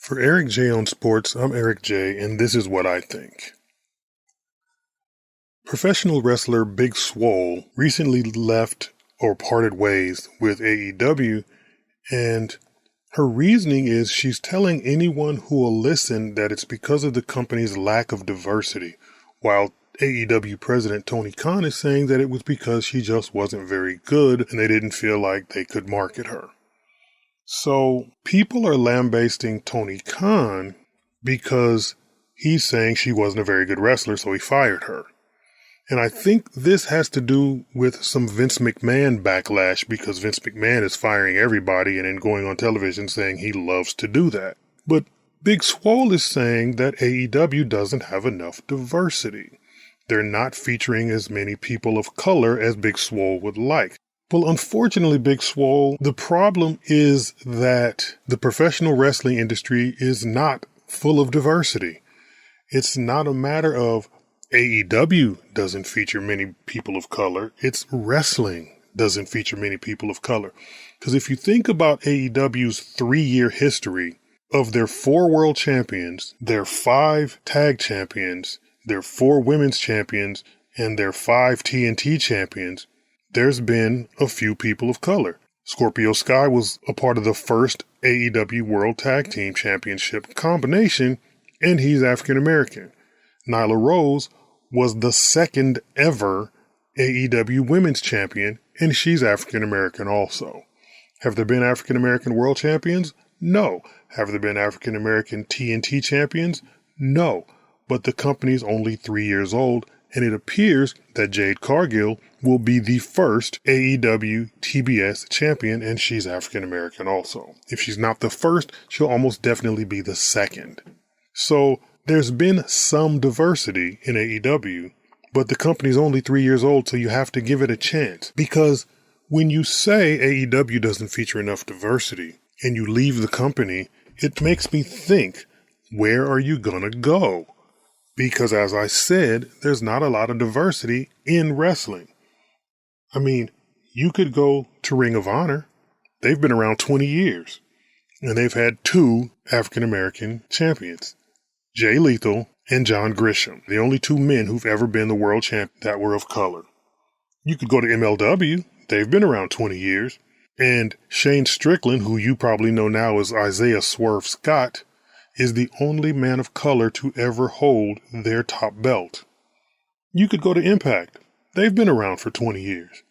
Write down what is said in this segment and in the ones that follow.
For Eric J on Sports, I'm Eric J, and this is what I think. Professional wrestler Big Swole recently left or parted ways with AEW, and her reasoning is she's telling anyone who will listen that it's because of the company's lack of diversity, while AEW president Tony Khan is saying that it was because she just wasn't very good and they didn't feel like they could market her. So people are lambasting Tony Khan because he's saying she wasn't a very good wrestler, so he fired her. And I think this has to do with some Vince McMahon backlash because Vince McMahon is firing everybody and then going on television saying he loves to do that. But Big Swole is saying that AEW doesn't have enough diversity. They're not featuring as many people of color as Big Swole would like. Well, unfortunately, Big Swole, the problem is that the professional wrestling industry is not full of diversity. It's not a matter of AEW doesn't feature many people of color. It's wrestling doesn't feature many people of color. Because if you think about AEW's 3-year history of their 4 world champions, their 5 tag champions, their 4 women's champions, and their 5 TNT champions, there's been a few people of color. Scorpio Sky was a part of the first AEW World Tag Team Championship combination, and he's African American. Nyla Rose was the second ever AEW Women's Champion, and she's African American also. Have there been African American World Champions? No. Have there been African American TNT Champions? No. But the company's only 3 years old, and it appears that Jade Cargill will be the first AEW TBS champion, and she's African American also. If she's not the first, she'll almost definitely be the second. So there's been some diversity in AEW, but the company's only 3 years old, so you have to give it a chance. Because when you say AEW doesn't feature enough diversity and you leave the company, it makes me think, where are you gonna go? Because as I said, there's not a lot of diversity in wrestling. I mean, you could go to Ring of Honor. They've been around 20 years. And they've had 2 African-American champions, Jay Lethal and John Grisham, the only 2 men who've ever been the world champion that were of color. You could go to MLW. They've been around 20 years. And Shane Strickland, who you probably know now as Isaiah Swerve Scott, is the only man of color to ever hold their top belt. You could go to Impact. They've been around for 20 years.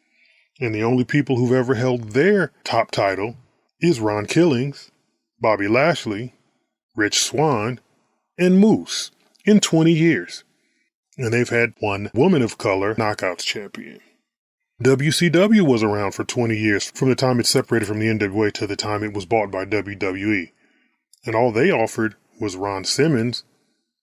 And the only people who've ever held their top title is Ron Killings, Bobby Lashley, Rich Swann, and Moose in 20 years. And they've had 1 woman of color Knockouts champion. WCW was around for 20 years from the time it separated from the NWA to the time it was bought by WWE. And all they offered was Ron Simmons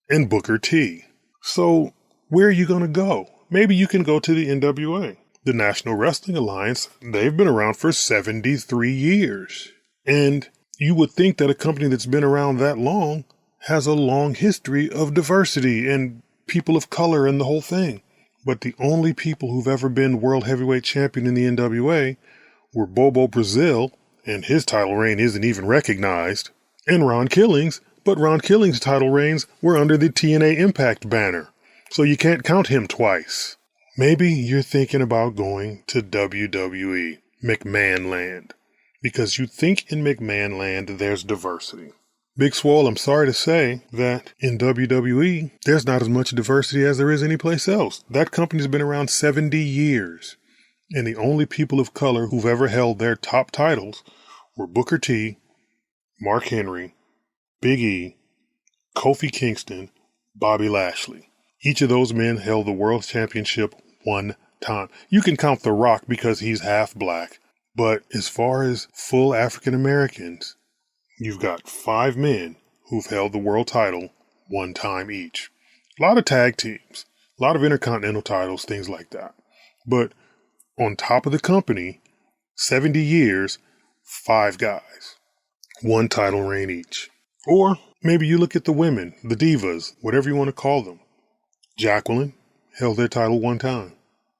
and Booker T. So where are you going to go? Maybe you can go to the NWA. The National Wrestling Alliance, they've been around for 73 years. And you would think that a company that's been around that long has a long history of diversity and people of color and the whole thing. But the only people who've ever been World Heavyweight Champion in the NWA were Bobo Brazil, and his title reign isn't even recognized, and Ron Killings, but Ron Killings' title reigns were under the TNA Impact banner, so you can't count him twice. Maybe you're thinking about going to WWE, McMahon Land, because you think in McMahon Land there's diversity. Big Swole, I'm sorry to say that in WWE, there's not as much diversity as there is anyplace else. That company's been around 70 years, and the only people of color who've ever held their top titles were Booker T, Mark Henry, Big E, Kofi Kingston, Bobby Lashley. Each of those men held the world championship 1 time. You can count The Rock because he's half black. But as far as full African Americans, you've got 5 men who've held the world title 1 time each. A lot of tag teams, a lot of intercontinental titles, things like that. But on top of the company, 70 years, 5 guys. 1 title reign each. Or maybe you look at the women, the divas, whatever you want to call them. Jacqueline held their title 1 time.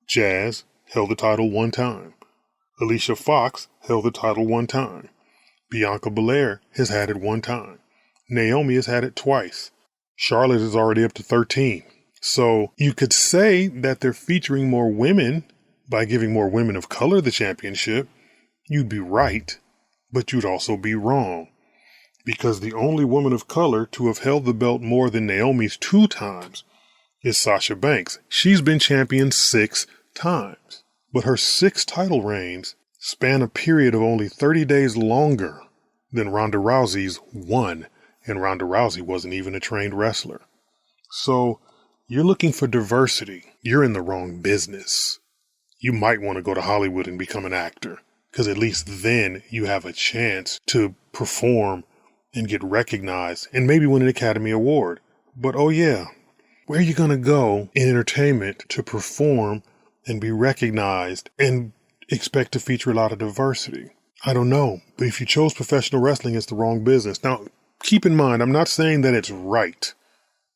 Jazz held the title 1 time. Alicia Fox held the title 1 time. Bianca Belair has had it 1 time. Naomi has had it twice. Charlotte is already up to 13. So you could say that they're featuring more women by giving more women of color the championship. You'd be right, but you'd also be wrong. Because the only woman of color to have held the belt more than Naomi's 2 times is Sasha Banks. She's been champion 6 times. But her 6 title reigns span a period of only 30 days longer than Ronda Rousey's 1, and Ronda Rousey wasn't even a trained wrestler. So you're looking for diversity. You're in the wrong business. You might want to go to Hollywood and become an actor, because at least then you have a chance to perform and get recognized and maybe win an Academy Award. But oh yeah, where are you going to go in entertainment to perform and be recognized and expect to feature a lot of diversity? I don't know. But if you chose professional wrestling, it's the wrong business. Now, keep in mind, I'm not saying that it's right,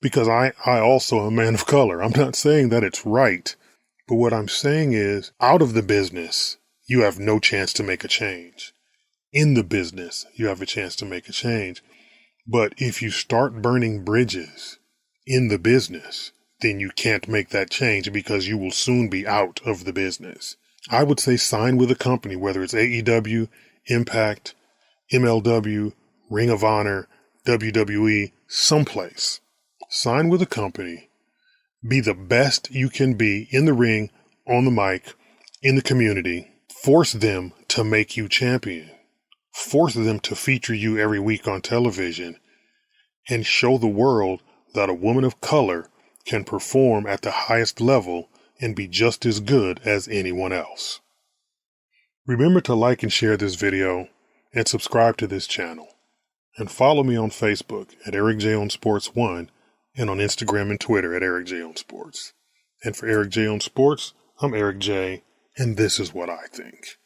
because I also am a man of color. I'm not saying that it's right. But what I'm saying is, out of the business, you have no chance to make a change. In the business, you have a chance to make a change. But if you start burning bridges in the business, then you can't make that change, because you will soon be out of the business. I would say sign with a company, whether it's AEW, Impact, MLW, Ring of Honor, WWE, someplace. Sign with a company. Be the best you can be in the ring, on the mic, in the community. Force them to make you champion. Force them to feature you every week on television, and show the world that a woman of color can perform at the highest level and be just as good as anyone else. Remember to like and share this video and subscribe to this channel. And follow me on Facebook at Eric J on Sports 1 and on Instagram and Twitter at Eric J on Sports. And for Eric J on Sports, I'm Eric J, and this is what I think.